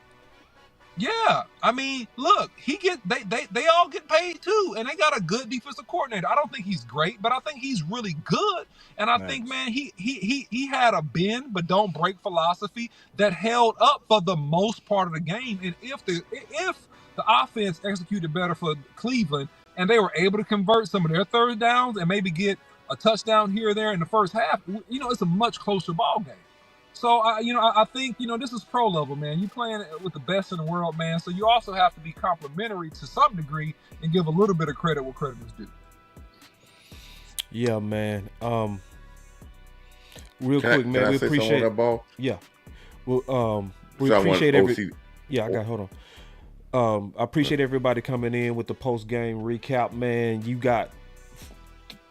Yeah, I mean, look, they all get paid too, and they got a good defensive coordinator. I don't think he's great, but I think he's really good. And I think, man, he had a bend but don't break philosophy that held up for the most part of the game. And if the offense executed better for Cleveland and they were able to convert some of their third downs and maybe get a touchdown here or there in the first half, it's a much closer ball game. So, I think, this is pro level, man. You're playing with the best in the world, man. So you also have to be complimentary to some degree and give a little bit of credit where credit is due. Yeah, man. Real quick, man. We appreciate that ball. Yeah. Well, we appreciate Yeah, I got. Hold on. I appreciate everybody coming in with the post game recap, man. You got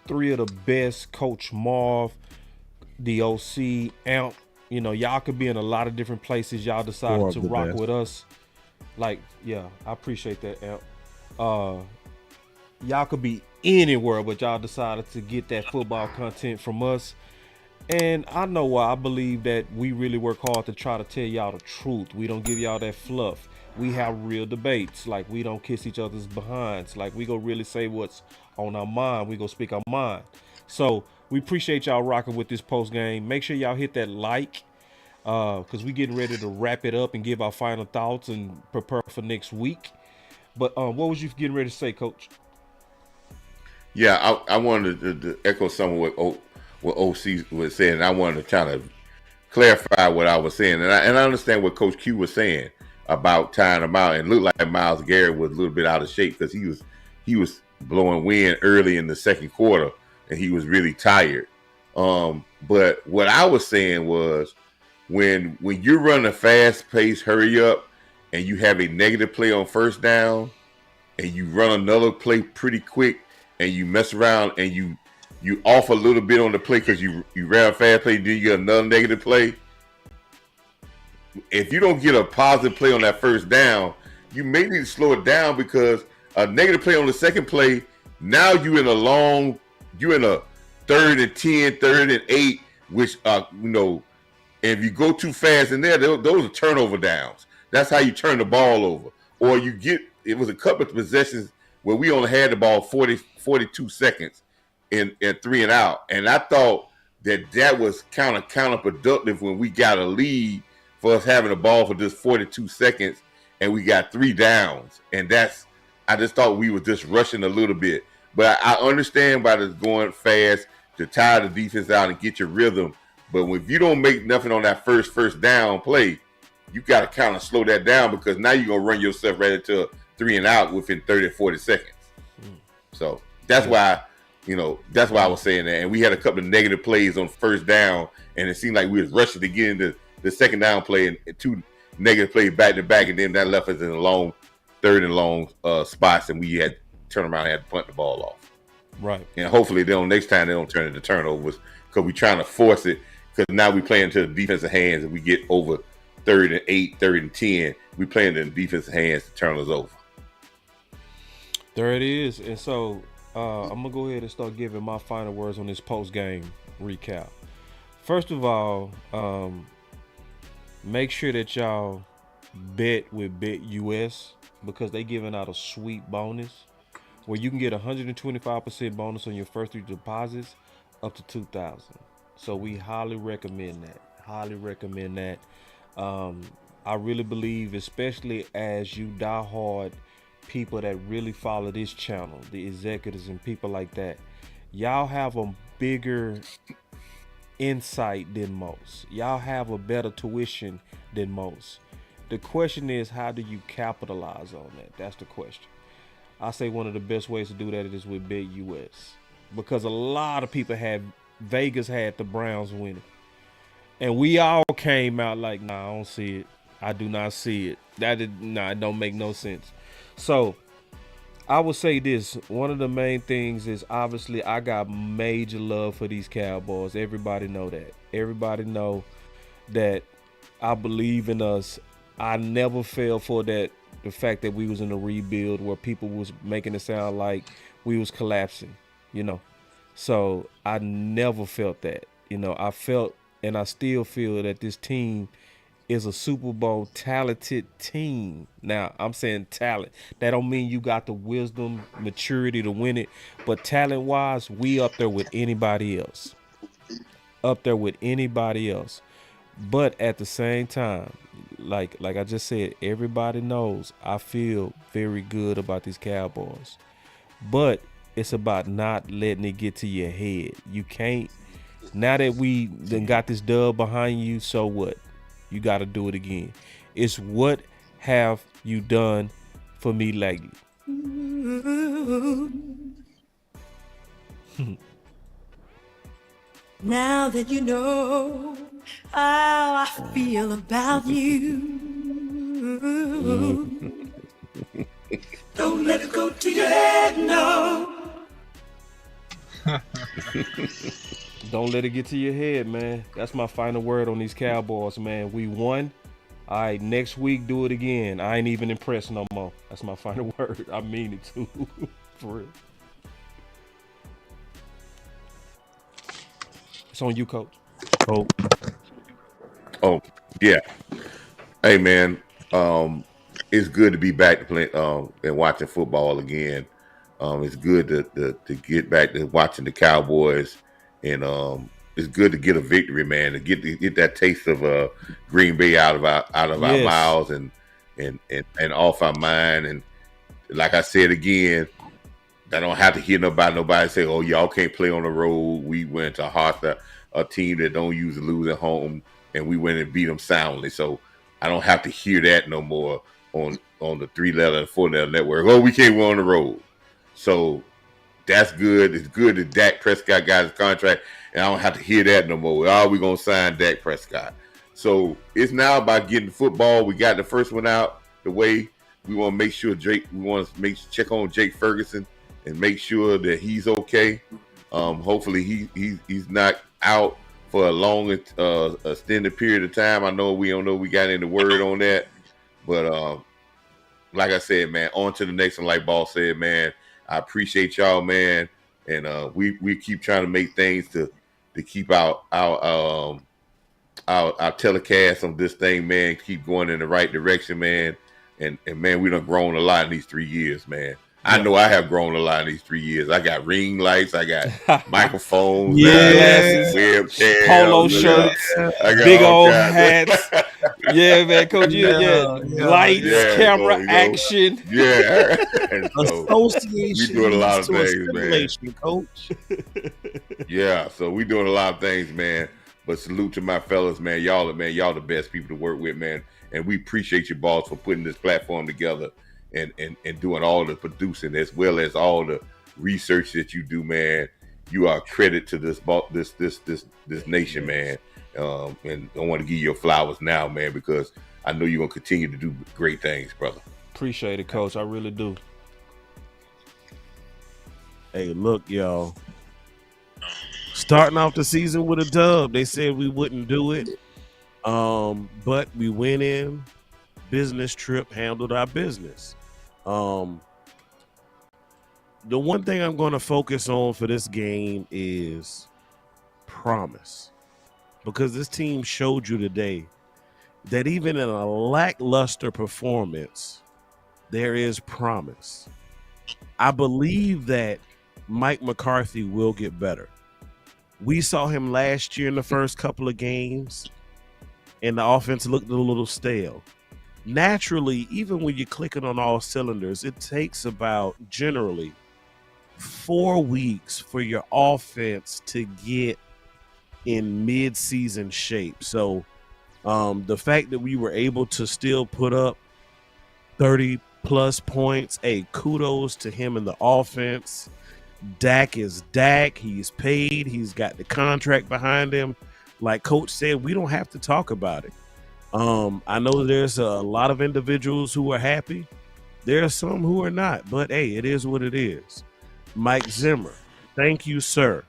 three of the best: Coach Marv, the OC, A.M.P. Y'all could be in a lot of different places. Y'all decided to rock with us. I appreciate that, A.M.P. Y'all could be anywhere, but y'all decided to get that football content from us. And I know why. I believe that we really work hard to try to tell y'all the truth. We don't give y'all that fluff. We have real debates. Like, we don't kiss each other's behinds. Like, we go really say what's on our mind. We go speak our mind. So we appreciate y'all rocking with this post game. Make sure y'all hit that like, because we getting ready to wrap it up and give our final thoughts and prepare for next week. But what was you getting ready to say, Coach? Yeah, I wanted to echo some of what OC was saying. I wanted to kind of clarify what I was saying, and I understand what Coach Q was saying about tying him out, and it looked like Myles Garrett was a little bit out of shape because he was blowing wind early in the second quarter, and he was really tired. But what I was saying was when you're running a fast-paced hurry up and you have a negative play on first down and you run another play pretty quick and you mess around and you off a little bit on the play because you ran a fast play, then you get another negative play. If you don't get a positive play on that first down, you may need to slow it down because a negative play on the second play, now you're in a 3rd and 10, 3rd and 8, which and if you go too fast in there, those are turnover downs. That's how you turn the ball over. Or it was a couple of possessions where we only had the ball 42 seconds in 3 and out. And I thought that was kind of counterproductive when we got a lead for us having the ball for just 42 seconds and we got 3 downs. And I just thought we were just rushing a little bit. But I understand by this going fast to tire the defense out and get your rhythm. But if you don't make nothing on that first down play, you got to kind of slow that down, because now you're going to run yourself right into a 3 and out within 30 or 40 seconds. So that's why, that's why I was saying that. And we had a couple of negative plays on first down, and it seemed like we was rushing to get into the second down play and 2 negative plays back to back, and then that left us in a long third and long spots, and we had to turn around and had to punt the ball off. Right. And hopefully next time they don't turn into turnovers, because we're trying to force it, because now we play into the defensive hands and we get over 3rd and 8, 3rd and 10. We playing in the defensive hands to turn us over. There it is. And so I'm going to go ahead and start giving my final words on this post-game recap. First of all, make sure that y'all bet with BetUS, because they giving out a sweet bonus where you can get 125% bonus on your first 3 deposits up to $2,000. So we highly recommend that. I really believe, especially as you diehard people that really follow this channel, the executives and people like that, y'all have a bigger insight than most. Y'all have a better tuition than most. The question is, how do you capitalize on that? That's the question. I say one of the best ways to do that is with BetUS, because a lot of people Vegas had the Browns winning, and we all came out like, nah, I don't see it. I do not see it. It don't make no sense. So I would say this. One of the main things is, obviously, I got major love for these Cowboys. Everybody know that. Everybody know that I believe in us. I never fell for the fact that we was in a rebuild where people was making it sound like we was collapsing, So I never felt that. I felt, and I still feel, that this team is a Super Bowl talented team. Now, I'm saying talent. That don't mean you got the wisdom, maturity to win it, but talent-wise, we up there with anybody else. But at the same time, like I just said, everybody knows I feel very good about these Cowboys. But it's about not letting it get to your head. You can't. Now that we done got this dub behind you, so what? You got to do it again. It's what have you done for me lately? Now that you know how I feel about you, don't let it go to your head, no. Don't let it get to your head, man. That's my final word on these Cowboys, man. We won. All right, next week, do it again. I ain't even impressed no more. That's my final word. I mean it too. For real. It's on you, Coach. Oh, yeah. Hey, man. It's good to be back to play and watching football again. It's good to get back to watching the Cowboys, and it's good to get a victory, man. To get that taste of Green Bay out of our mouths and off our mind. And like I said again, I don't have to hear nobody say, "Oh, y'all can't play on the road." We went to a team that don't usually lose at home, and we went and beat them soundly. So I don't have to hear that no more on the 3-letter and 4-letter network. Oh, we can't win on the road. So that's good. It's good that Dak Prescott got his contract, and I don't have to hear that no more. Oh, we're going to sign Dak Prescott. So it's now about getting the football. We got the first one out the way. We want to make sure check on Jake Ferguson and make sure that he's okay. Hopefully he's not out for a long extended period of time. I know we don't know we got any word on that. But like I said, man, on to the next one. Like Boss said, man, I appreciate y'all, man, and we keep trying to make things to keep our telecast on this thing, man, keep going in the right direction, man. And man, we done grown a lot in these 3 years, man. I know I have grown a lot in these 3 years. I got ring lights, I got microphones, glasses, webcams, polo shirts, I got big all old kinds hats. Yeah, man, Coach. Lights, camera, action. Yeah. And so Association we doing a lot of to things, man. Coach. Yeah, so we doing a lot of things, man. But salute to my fellas, man. Y'all the best people to work with, man. And we appreciate you, boss, for putting this platform together and doing all the producing as well as all the research that you do, man. You are a credit to this nation, man. And I want to give you your flowers now, man, because I know you're gonna continue to do great things, brother. Appreciate it, Coach. I really do. Hey, look, y'all. Starting off the season with a dub. They said we wouldn't do it. But we went in, business trip, handled our business. The one thing I'm going to focus on for this game is promise. Because this team showed you today that even in a lackluster performance, there is promise. I believe that Mike McCarthy will get better. We saw him last year in the first couple of games, and the offense looked a little stale. Naturally, even when you're clicking on all cylinders, it takes about generally 4 weeks for your offense to get in mid-season shape. So the fact that we were able to still put up 30-plus points, hey, kudos to him and the offense. Dak is Dak. He's paid. He's got the contract behind him. Like Coach said, we don't have to talk about it. I know there's a lot of individuals who are happy. There are some who are not. But, hey, it is what it is. Mike Zimmer, thank you, sir.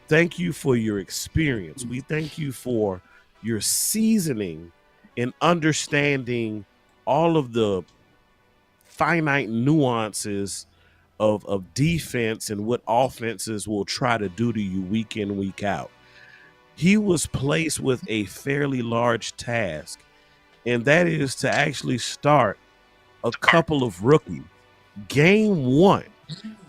Thank you for your experience. We thank you for your seasoning and understanding all of the finite nuances of defense and what offenses will try to do to you week in, week out. He was placed with a fairly large task, and that is to actually start a couple of rookies. Game 1,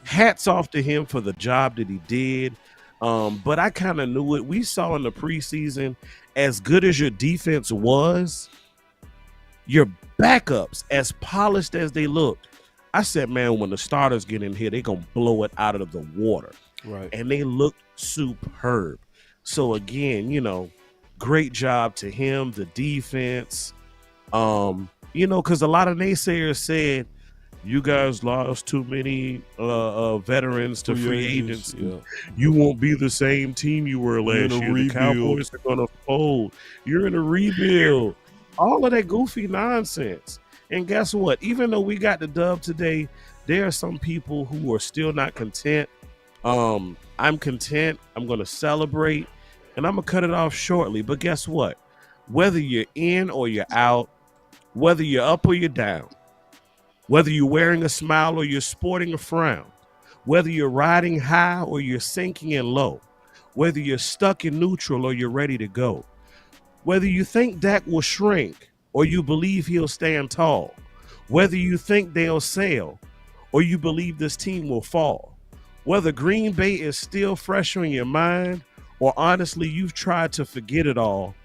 hats off to him for the job that he did. But I kind of knew it. We saw in the preseason, as good as your defense was, your backups, as polished as they looked, I said, man, when the starters get in here, they're going to blow it out of the water. Right. And they looked superb. So, again, great job to him, the defense. Because a lot of naysayers said, you guys lost too many veterans to free agents. Yeah. You won't be the same team you were last year. The Cowboys are going to fold. You're in a rebuild. All of that goofy nonsense. And guess what? Even though we got the dub today, there are some people who are still not content. I'm content. I'm going to celebrate. And I'm going to cut it off shortly. But guess what? Whether you're in or you're out, whether you're up or you're down, whether you're wearing a smile or you're sporting a frown, whether you're riding high or you're sinking in low, whether you're stuck in neutral or you're ready to go, whether you think Dak will shrink or you believe he'll stand tall, whether you think they'll sail or you believe this team will fall, whether Green Bay is still fresh on your mind or honestly you've tried to forget it all,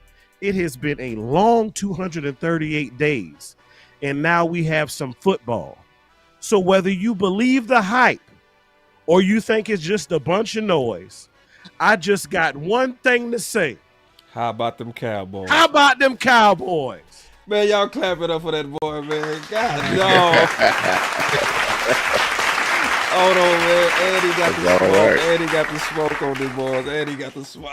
it has been a long 238 days, and now we have some football. So whether you believe the hype or you think it's just a bunch of noise, I just got one thing to say. How about them Cowboys? How about them Cowboys? Man, y'all clap it up for that boy, man. God, no. Hold on, man. Eddie got the smoke. Right. Eddie got the smoke on these boys. Eddie got the smoke.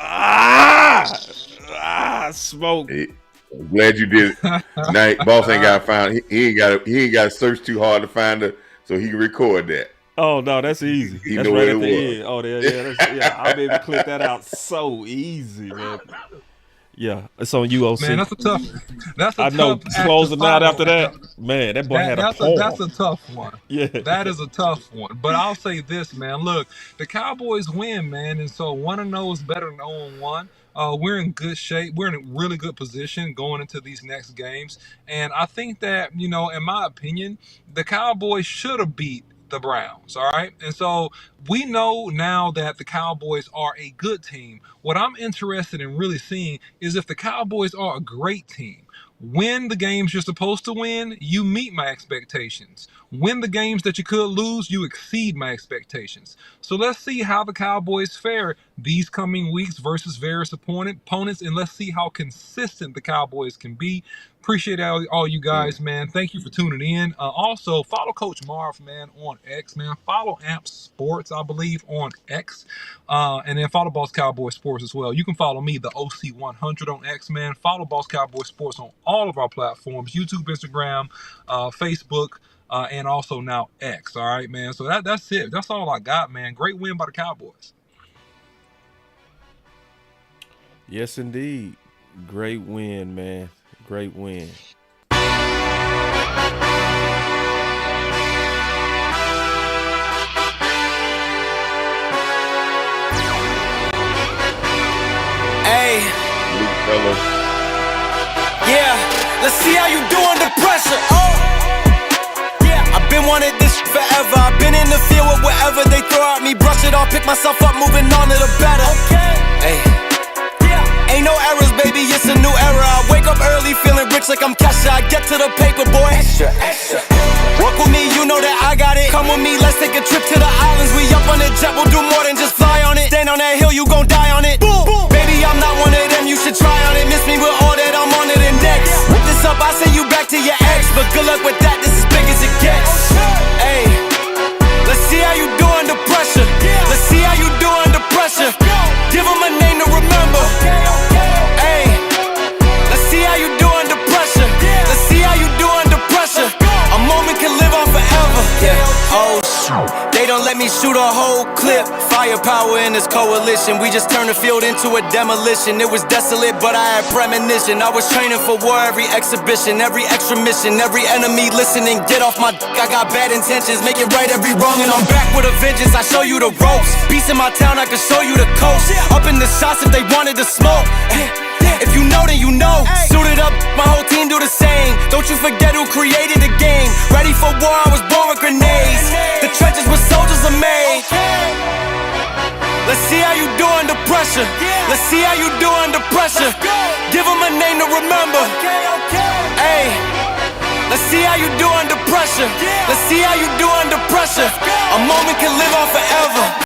Smoke. Hey, I'm glad you did it. Now, boss ain't got to find. He ain't got to search too hard to find it, so he can record that. Oh no, that's easy. He that's know right what at it the end. Oh yeah. I'll be able to clip that out so easy, man. Yeah, it's on you, OC. Man, that's a tough. I know. Closing out after that, man. That boy had a poem. That's a tough one. Yeah, that is a tough one. But I'll say this, man. Look, the Cowboys win, man, and so 1-0 is better than 0-1. We're in good shape. We're in a really good position going into these next games, and I think that in my opinion, the Cowboys should have beat the Browns, all right? And so we know now that the Cowboys are a good team. What I'm interested in really seeing is if the Cowboys are a great team. Win the games you're supposed to win, you meet my expectations. Win the games that you could lose, you exceed my expectations. So let's see how the Cowboys fare these coming weeks versus various opponents, and let's see how consistent the Cowboys can be. Appreciate all you guys, man. Thank you for tuning in. Also, follow Coach Marv, man, on X, man. Follow A.M.P Sports, I believe, on X. And then follow Boss Cowboy Sports as well. You can follow me, the OC100 on X, man. Follow Boss Cowboy Sports on all of our platforms, YouTube, Instagram, Facebook, and also now X. All right, man. So that's it. That's all I got, man. Great win by the Cowboys. Yes, indeed. Great win, man. Great win. Hey. Yeah, let's see how you do under pressure. Oh. Yeah, I've been wanting this forever. I've been in the field with whatever they throw at me. Brush it off, pick myself up, moving on to the better. Okay. Hey. Ain't no errors, baby, it's a new era. I wake up early, feeling rich like I'm CashApp. I get to the paper, boy. Extra, extra. Work with me, you know that I got it. Come with me, let's take a trip to the islands. We up on the jet, we'll do more than just fly on it. Stand on that hill, you gon' die on it. Boom, boom. Baby, I'm not one of them, you should try on it. Miss me with all that, I'm on it and next. Whip this up, I send you back to your ex. But good luck with that, this is big as it gets. Hey, let's see how you do under pressure. Let's see how you do under pressure. Give them a name to remember. Hey, let's see how you do under pressure. Let's see how you do under pressure. A moment can live on forever. Yeah. Oh shoot, they don't let me shoot a whole clip. Firepower in this coalition. We just turned the field into a demolition. It was desolate, but I had premonition. I was training for war, every exhibition, every extra mission, every enemy listening. Get off my dick, I got bad intentions. Make it right every wrong, and I'm back with a vengeance. I show you the ropes. Peace in my town, I can show you the coast. Up in the shots if they wanted to smoke. If you know, then you know. Suited up, my whole team do the same. Don't you forget who created the game. Ready for war, I was born with grenades. The trenches where soldiers are made. Let's see how you do under pressure. Let's see how you do under pressure. Give them a name to remember. Hey, let's see how you do under pressure. Let's see how you do under pressure. A moment can live on forever.